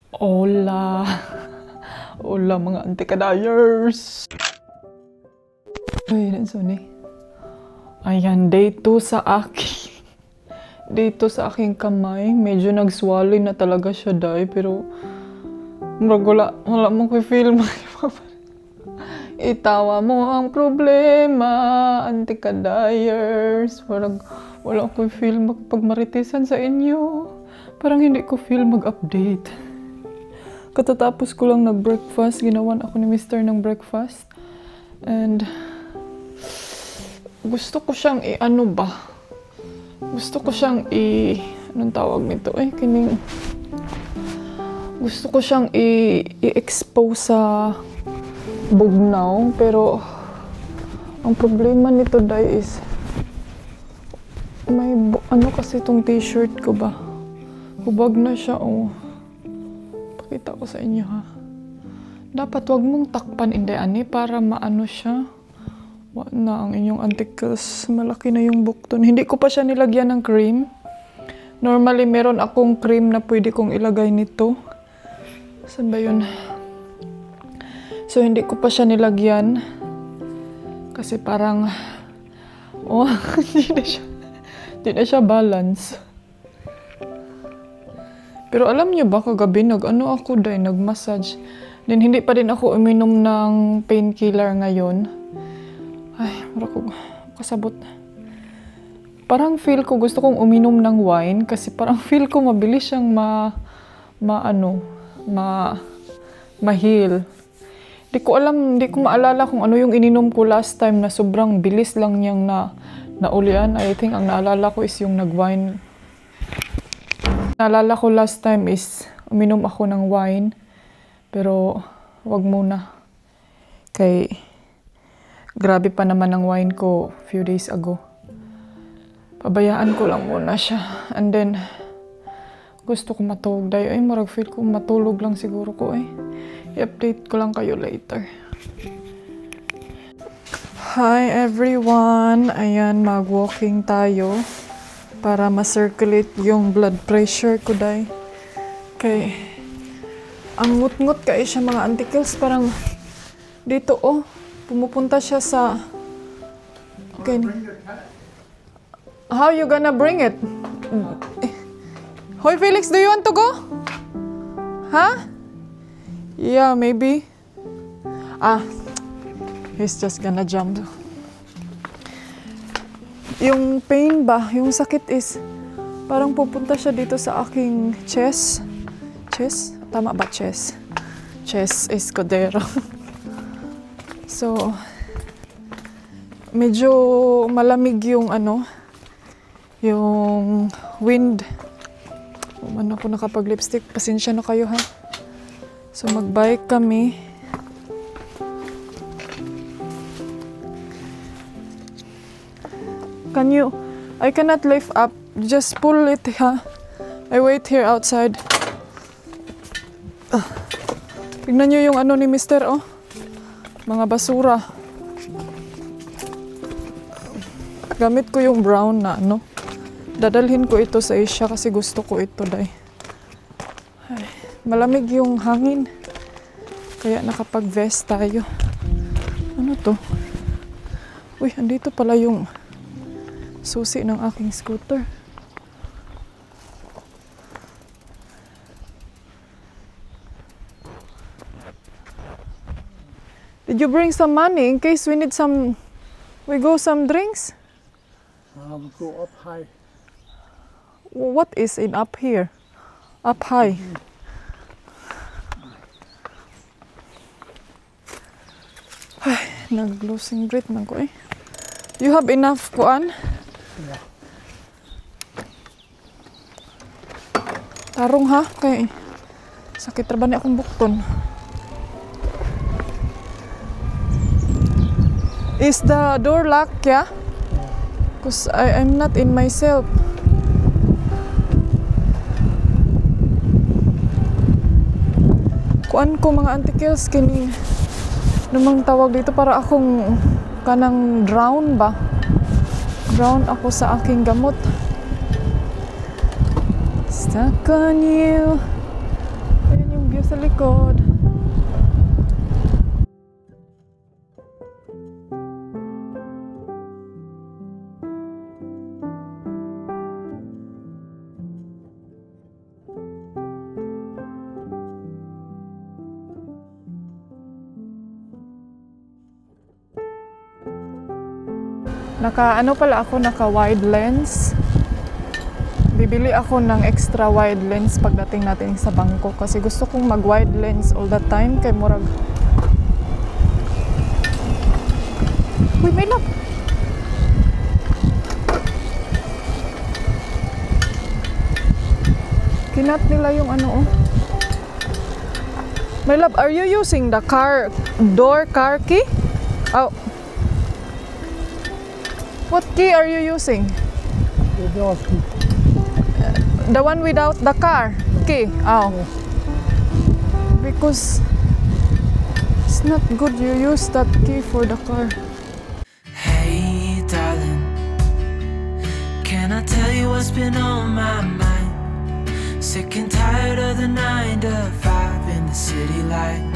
Hola! Hola mga antikadayers! Ay, Sony. Ayan, day 2 sa akin. Dito sa aking kamay. Medyo nag-swollen na talaga siya, day. Pero, wala mo ko feel mo. Itawa mo ang problema, antikadayers. Wala ko feel magpagmaritisan sa inyo. Parang hindi ko feel mag-update. Katatapos ko lang nag-breakfast, ginawan ako ni Mr. ng breakfast. And gusto ko siyang anong tawag nito? Gusto ko siyang i-expose sa bugnaw, pero ang problema nito, day, is may kasi itong t-shirt ko ba? Hubag na siya, oh. Pakita ko sa inyo, ha. Dapat wag mong takpan, inday, ani, para maano siya. Wala na ang inyong antikels. Malaki na yung bukton. Hindi ko pa siya nilagyan ng cream. Normally, meron akong cream na pwede kong ilagay nito. Saan ba yun? So, hindi ko pa siya nilagyan. Kasi parang, oh, hindi na siya balance. Pero alam niyo ba, kagabi nag-massage. Then hindi pa din ako uminom ng painkiller ngayon. Ay, mara ko kasabot. Parang feel ko gusto kong uminom ng wine kasi parang feel ko mabilis siyang ma-heal. Hindi ko maalala kung ano yung ininom ko last time na sobrang bilis lang niyang naulian. I think ang naalala ko is yung nag-wine. Naalala ko last time is uminom ako ng wine. Pero wag muna. Kay grabe pa naman ang wine ko few days ago. Pabayaan ko lang muna siya. And then gusto ko matulog dayo. Ay, marag feel ko matulog lang siguro ko, eh. I-update ko lang kayo later. Hi everyone! Ayan, mag-walking tayo para ma-circulate yung blood pressure ko, day. Okay. Ang ngut-ngut kayo siya, mga antikels. Parang dito, oh. Pumupunta siya sa... Okay. How you gonna bring it? Hoy, Felix, do you want to go? Huh? Yeah, maybe. He's just gonna jump. Yung pain ba, yung sakit is parang pupunta siya dito sa aking chest. Chest? Tama ba, chest? Chest escudero. So, medyo malamig yung yung wind. Ako nakapag-lipstick. Pasensya na kayo, ha? So, mag-bike kami. I cannot lift up. Just pull it, ha? I wait here outside. Tignan nyo yung ni Mister, oh. Mga basura. Gamit ko yung brown na, Dadalhin ko ito sa Asia kasi gusto ko ito, day. Ay, malamig yung hangin. Kaya nakapag-vest tayo. Ano to? Uy, andito pala yung susi ng aking scooter. Did you bring some money in case we need we go some drinks? We go up high. What is in up here? Up high. Ay, nag-losing breath man ko, eh. You have enough kuan? Yeah. Tarong, ha? Kay sakit ra ba ni akong bukton. Is the door locked, yeah? Because I'm not in myself. Kuan ko, mga antikels, kini namang tawag dito para akong kanang drown ba? Drown ako sa aking gamot. Stuck on you. Ayan yung Sa likod. Naka wide lens. Bibili ako ng extra wide lens pagdating natin sa Bangkok kasi gusto kong mag wide lens all the time kay murag. Uy, may lap. Kinat nila yung ano, oh. My love, are you using the car key? Oh. What key are you using? The one without the car key? Oh. Yes. Because it's not good you use that key for the car. Hey darling, can I tell you what's been on my mind? Sick and tired of the 9 to 5 in the city life.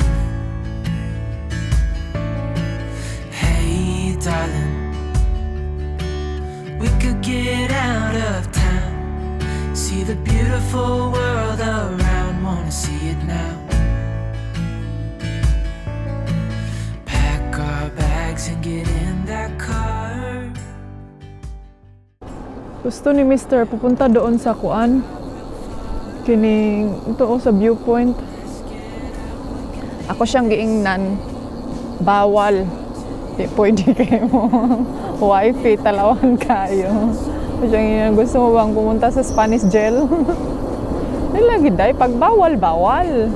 Hey darling, we could get out of town, see the beautiful world around, wanna see it now. Pack our bags and get in that car. Gusto ni Mr. pupunta doon sa kuan. Kining ito o sa viewpoint. Ako siyang giingnan. Bawal. Di pwede kayo mo. Wifi, talawan kayo. Gusto mo bang pumunta sa Spanish jail? Lagi day, pag bawal, bawal.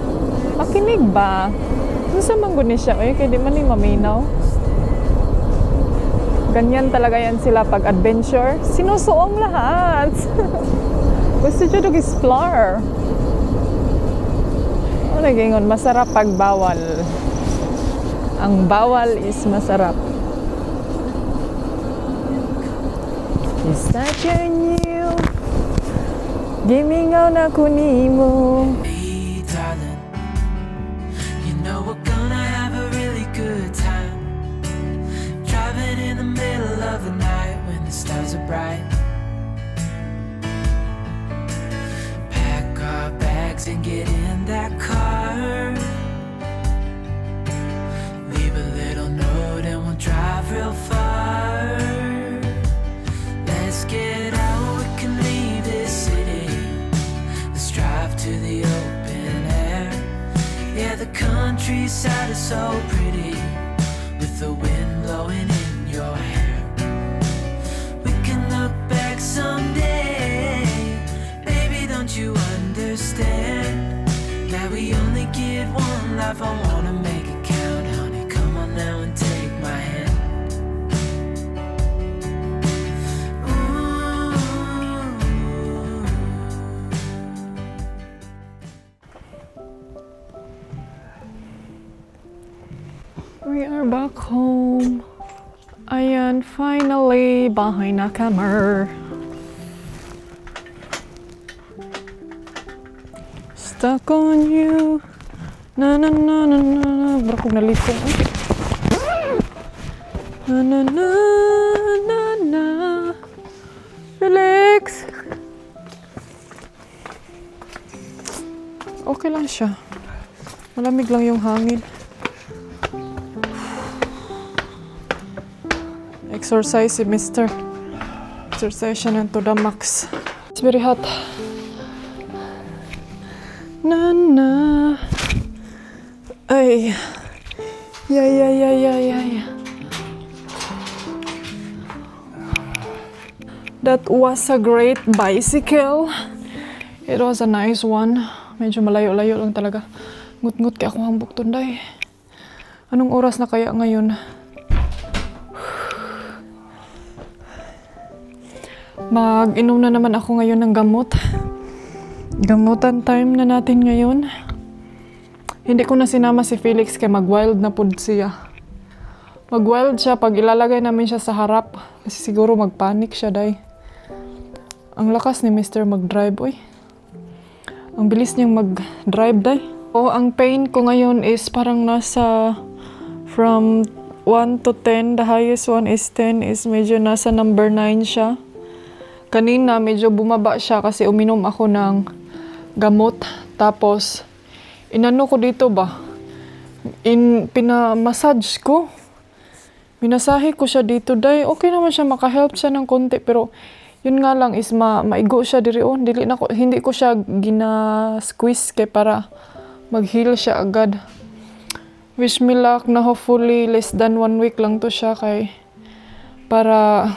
Makinig ba? Ano sa mangguni siya? Eh, kaya di man yung maminaw. Ganyan talaga yan sila pag adventure. Sinusuong lahat. Gusto siya mag-explore. Ano naging masarap pag bawal. Ang bawal is masarap. Is that your new? Gimingaw na kunin mo. Hey darling, you know we're gonna have a really good time, driving in the middle of the night when the stars are bright. Pack our bags and get in that car, leave a little note and we'll drive real far. Let's get out, we can leave this city, let's drive to the open air. Yeah, the countryside is so pretty, with the wind blowing in your hair. We can look back someday, baby, don't you understand that we only get one life? I wanna make it count, honey, come on now and take my hand. We are back home. Ayan, finally, bahay na kami. Stuck on you. Na na na na na na. Barakog nalitong. Na na na na na. Felix! Okay lang siya. Malamig lang yung hangin. Exercise si Mr. Exercise siya to the max. It's very hot. Na na. Ay. Yeah. That was a great bicycle. It was a nice one. Medyo malayo-layo lang talaga. Ngut-ngut kaya akong hambok tunday. Anong oras na kaya ngayon? Mag-inom na naman ako ngayon ng gamot. Gamutan time na natin ngayon. Hindi ko na sinama si Felix kaya mag-wild na pud siya. Mag-wild siya pag ilalagay namin siya sa harap. Kasi siguro mag-panic siya, day. Ang lakas ni Mr. mag-drive, oy. Ang bilis niyang mag-drive, day. Ang pain ko ngayon is parang nasa from 1 to 10. The highest one is 10, is medyo nasa number 9 siya. Kanina medyo bumaba siya kasi uminom ako ng gamot. Tapos inano ko dito ba? Pinamassage ko. Minasahe ko siya dito, day. Okay naman siya, makahelp siya ng konti, pero yun nga lang is maigo siya diri on. Hindi ko siya gina-squeeze kay para mag-heal siya agad. Wish me luck na hopefully less than 1 week lang to siya kay para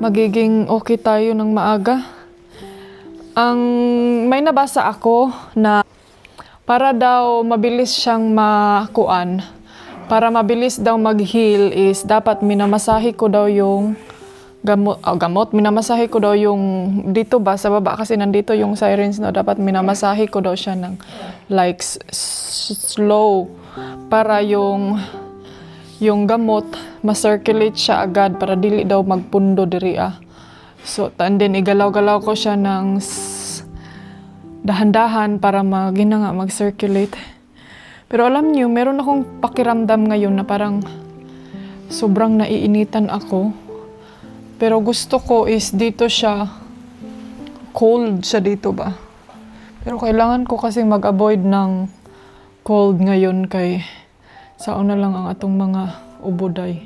magiging okay tayo ng maaga. May nabasa ako na para daw mabilis siyang makuan, para mabilis daw mag-heal is dapat minamasahe ko daw yung minamasahe ko daw yung dito ba sa baba kasi nandito yung sirens na dapat minamasahe ko daw siya ng like slow para yung gamot ma-circulate siya agad para dili daw magpundo diri So and then igalaw-galaw ko siya ng dahan-dahan para mag-circulate. Pero alam niyo, meron akong pakiramdam ngayon na parang sobrang naiinitan ako. Pero gusto ko is dito siya, cold siya dito ba. Pero kailangan ko kasi mag-avoid ng cold ngayon kay sauna lang ang atong mga uboday.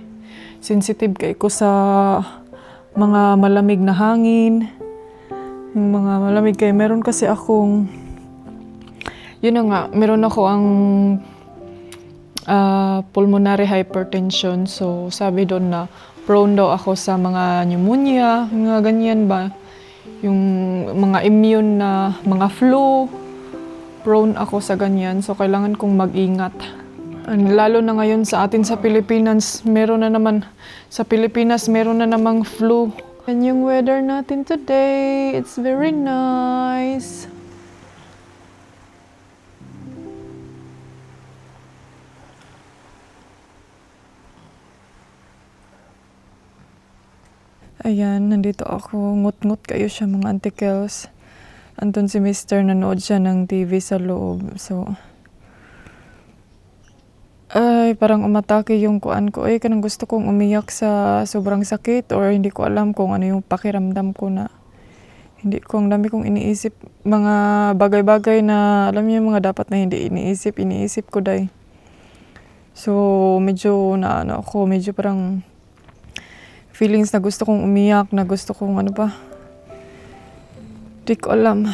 Sensitive kay ko sa mga malamig na hangin. Yung mga malamig kay meron kasi akong, yun na nga, meron ako ang pulmonary hypertension. So sabi doon na prone daw ako sa mga pneumonia, mga ganyan ba. Yung mga immune na mga flu, prone ako sa ganyan. So kailangan kong mag-ingat. Lalo na ngayon sa atin sa Pilipinas, meron na namang flu. And yung weather natin today, it's very nice. Ayan, nandito ako. Ngut-ngut kayo siya mga antikels. Andun si Mr. nanood siya ng TV sa loob. So, ay, parang umatake yung kuan ko. Ay, kanang gusto kong umiyak sa sobrang sakit or hindi ko alam kung ano yung pakiramdam ko na. Ang dami kong iniisip. Mga bagay-bagay na, alam niyo mga dapat na hindi iniisip ko day. So, medyo medyo parang feelings na gusto kong umiyak, na gusto kong ano pa. Di ko alam.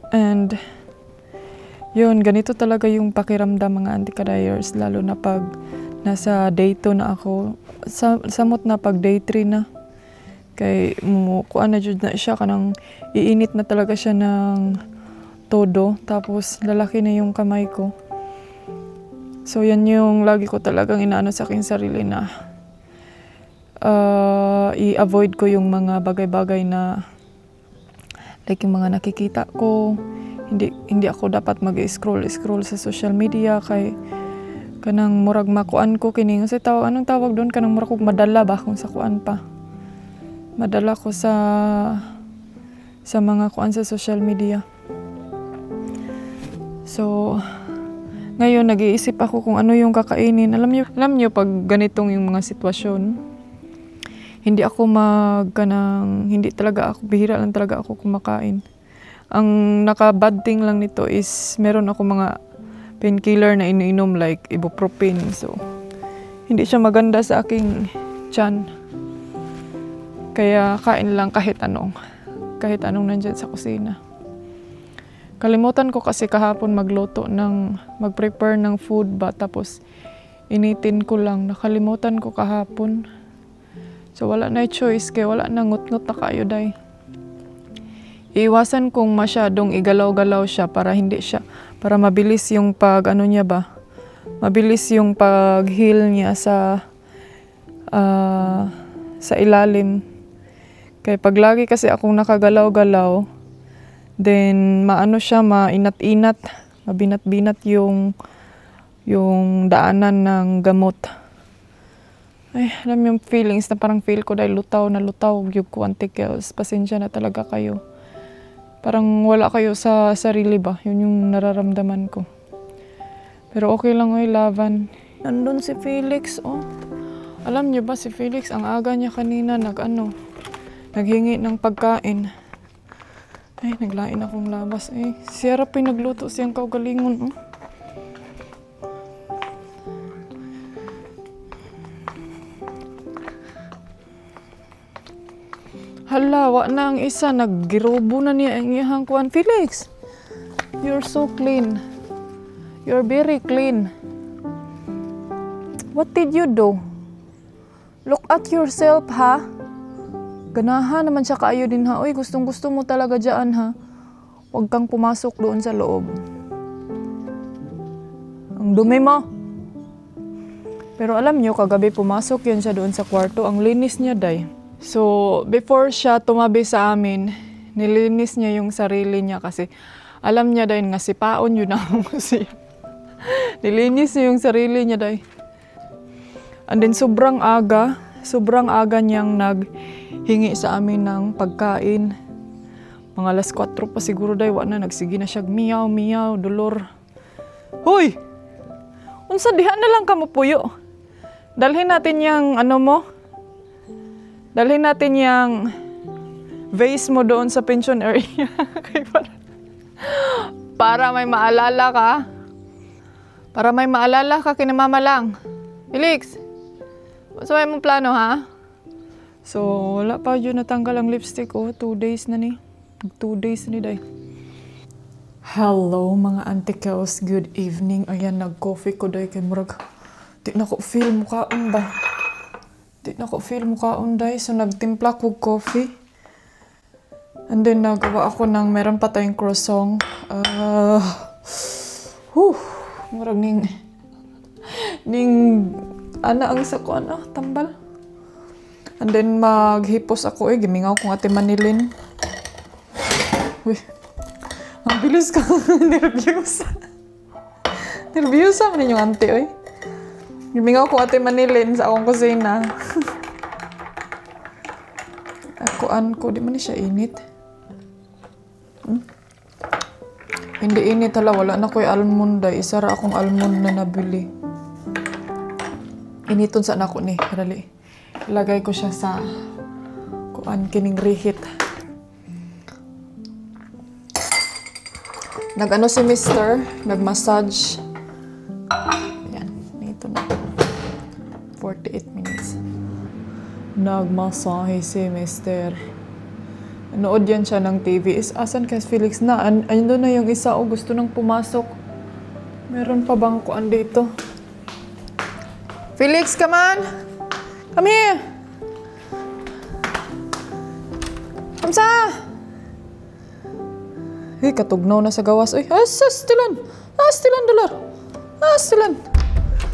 And, yun, ganito talaga yung pakiramdam mga antikadayers, lalo na pag nasa day 2 na ako. Samot na pag day 3 na. Kay, kuan na jud na siya, kanang iinit na talaga siya ng todo. Tapos, lalaki na yung kamay ko. So, yan yung lagi ko talagang inaano sa aking sarili na i-avoid ko yung mga bagay-bagay na like yung mga nakikita ko. Hindi ako dapat mag-scroll sa social media kay kanang murag makuan ko kining sa tawag, anong tawag doon, kanang murag kog madala ba kung sa kuan pa. Madala ko sa mga kuan sa social media. So ngayon nag-iisip ako kung ano yung kakainin. Alam niyo pag ganitong yung mga sitwasyon, bihira lang talaga ako kumakain. Ang naka-bad thing lang nito is meron ako mga painkiller na iniinom like ibuprofen. So, hindi siya maganda sa aking tiyan. Kaya kain lang kahit anong nandyan sa kusina. Kalimutan ko kasi kahapon mag-prepare ng food ba, tapos initin ko lang. Nakalimutan ko kahapon. So, wala na choice kaya wala na ngut-ngut na kayo day. Iiwasan kong masyadong igalaw-galaw siya para mabilis yung mabilis yung pag-heal niya sa ilalim. Kaya pag lagi kasi akong nakagalaw-galaw, then mainat-inat, mabinat-binat yung daanan ng gamot. Ay, alam yung feelings na parang feel ko dahil lutaw yung antikels. Pasensya na talaga kayo. Parang wala kayo sa sarili ba? Yun yung nararamdaman ko. Pero okay lang oy, laban. Nandun si Felix, oh. Alam niyo ba si Felix, ang aga niya kanina naghingi ng pagkain. Ay, naglain akong labas. Eh, siyara pinagluto siyang kaugalingon, oh. Hala, wa na ang isa. Naggirobo na niya ang iyang kuwan. Felix, you're so clean. You're very clean. What did you do? Look at yourself, ha? Ganahan naman siya kaayo din, ha? Uy, gustong-gusto mo talaga dyan, ha? Huwag kang pumasok doon sa loob. Ang dumi mo. Pero alam nyo, kagabi pumasok yan siya doon sa kwarto. Ang linis niya, day. So, before siya tumabi sa amin, nilinis niya yung sarili niya kasi alam niya day nga sipaon yun ang siya. Nilinis niya yung sarili niya day. And then sobrang aga niyang naghingi sa amin ng pagkain. Mga alas 4 pa siguro day, wala na, nagsige na siya, miyaw, dolor. Hoy! Unsa diha na lang ka mo puyo? Dalhin natin yung Dalhin natin yung vase mo doon sa pension area. Para may maalala ka. Para may maalala ka kina mama lang. Felix, so may mong plano, ha? So, wala pa yun natanggal ang lipstick. 2 days na ni. 2 days ni day. Hello mga antikels. Good evening. Ayan, nag-coffee ko day kay murag. Di na ko feel mukhaon ba? Di na ko feel mukhaon day. So, nagtimpla ko coffee. And then, nagawa ako ng meron pa tayong croissant. Murag ana ang sa ko, tambal. And then, maghipos ako gimingaw kong ate Manilin. Uy, ang bilis ka. Nervyosa. Nervyosa man yung ante, oy. Gimingaw kong ate Manilin sa akong kusina. Akuan ko, di man siya init. Hindi init, hala, wala na ko'y almond day. Isa ra akong almond na nabili. Initon sa nako ni, dali. Ilagay ko siya sa kuan kining reheat. Nag-ano si Mr. Nag-massage. Ayan, ito na. 48 minutes. Nagmasahe si Mr. Nood yan siya ng TV. Asan kay Felix na? Andun na yung isa o gusto nang pumasok. Meron pa bang kuan dito? Felix, come on! Come here! Kamsa! Hey, katugnaw na sa gawas. Uy, astilan! Astilan, dolar! Astilan!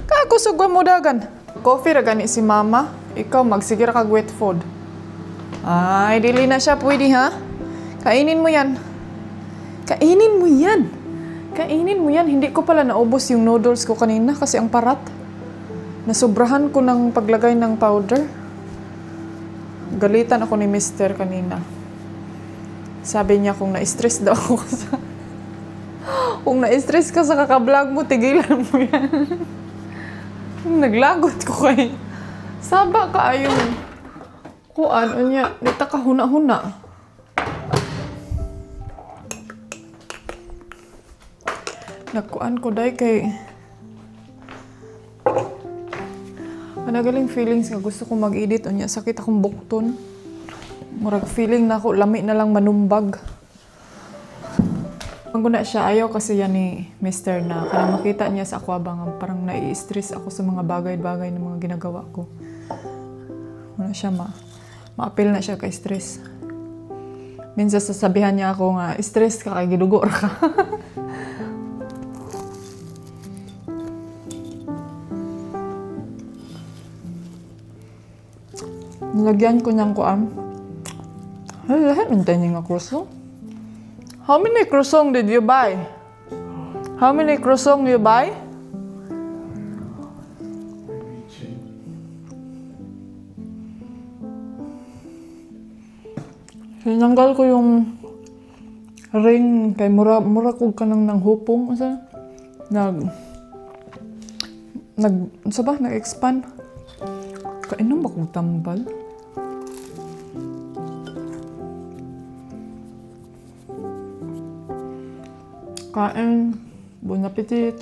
Kakusog mo dagan. Coffee ra gani si mama. Ikaw, magsigir kag wet food. Ay, dili na siya pwede, ha? Kainin mo yan. Kainin mo yan. Kainin mo yan. Hindi ko pala naubos yung noodles ko kanina kasi ang parat. Nasubrahan ko ng paglagay ng powder. Galitan ako ni Mr. kanina. Sabi niya kung na-stress daw ako sa... Kung na-stress ka sa kaka-vlog mo, tigilan mo yan. Naglagot ko kay... Saba ka ayong... Kuan, niya, dita ka huna-huna. Nagkuan ko day kay... Managaling feelings nga gusto kong mag-edit. Unya, sakit akong bukton. Murag feeling na ako, lami na lang manumbag. Ang guna siya, ayaw kasi yan ni Mr. na kanang makita niya sa ako abang parang nai-stress ako sa mga bagay-bagay na mga ginagawa ko. Wala siya ma-appeal na siya kay stress. Minsan sasabihan niya ako nga, stress ka kay gidugo ra ka. Nilagyan ko niyang kuan. Ay, lahat mintay niya nga croissant. How many croissant did you buy? How many croissant you buy? Tinanggal ko yung ring kay mura kog kanang nang hupong asa nag-expand. Kainom ba kong tambal? Kain. Bon appetit.